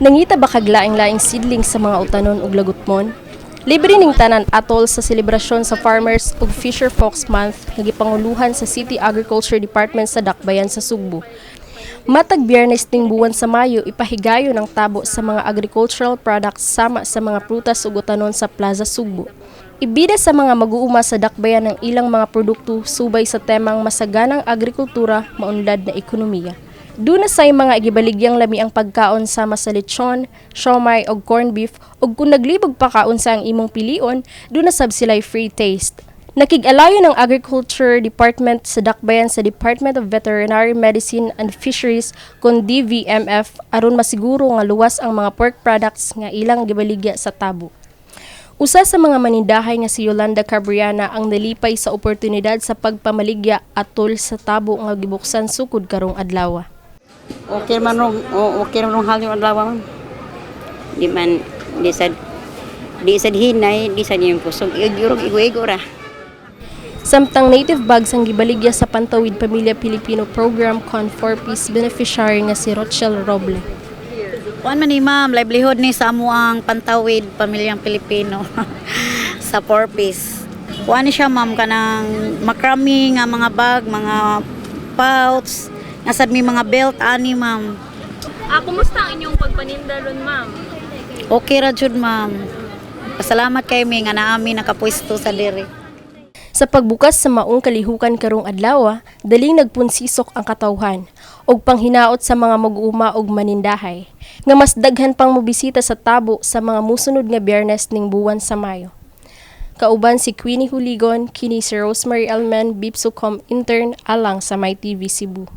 Nangita ba kaglaing-laing sidling sa mga utanon ug lagutmon? Libre ning tanan atol sa selebrasyon sa Farmers ug Fisher Folks Month nga gipanguluhan sa City Agriculture Department sa Dakbayan sa Sugbo. Matag Biyernes ning buwan sa Mayo ipahigayon ang tabo sa mga agricultural products sama sa mga prutas ug utanon sa Plaza Sugbo. Ibida sa mga mag-uuma sa dakbayan ng ilang mga produkto subay sa temang masaganang agrikultura, maunlad na ekonomiya. Duna say mga igibaligyang lami ang pagkaon sama sa lechon, siomai og corned beef ug kung naglibog pa kaon sa ang imong pilion, duna sab sila'y free taste. Nakig-alayo ng Agriculture Department sa dakbayan sa Department of Veterinary Medicine and Fisheries kon DVMF aron masiguro nga luwas ang mga pork products nga ilang gibaligya sa tabo. Usa sa mga manindahay nga si Yolanda Cabriana ang nalipay sa oportunidad sa pagpamaligya atol sa tabo nga gibuksan sukod karong adlaw. Okay man rong hal yung adlaw man. Di sad hinay, di sad yung pusog igo ra. Samtang native bags ang gibaligya sa Pantawid Pamilya Pilipino Program con 4-piece beneficiary nga si Rochelle Roble. Kuan man ni ma'am, livelihood ni sa amo ang Pantawid Pamilyang Pilipino sa 4-piece. Kuan ni siya ma'am kanang makrami nga mga bag, mga pouch, nasad may mga belt ani ma'am. Kumusta ang inyong pagpaninda ron, ma'am? Okay ra jud ma'am. Pasalamat kay mi nga naami nakapwesto sa diri. Sa pagbukas sa maong kalihukan karong adlaw, daling nagpunsisok ang katawhan og panghinaot sa mga mag-uuma og manindahay nga mas daghan pang mobisita sa tabo sa mga musunod nga Biyernes ning buwan sa Mayo. Kauban si Queenie Huligon, kini si Rosemary Elman, Bipsocom intern alang sa MyTV Cebu.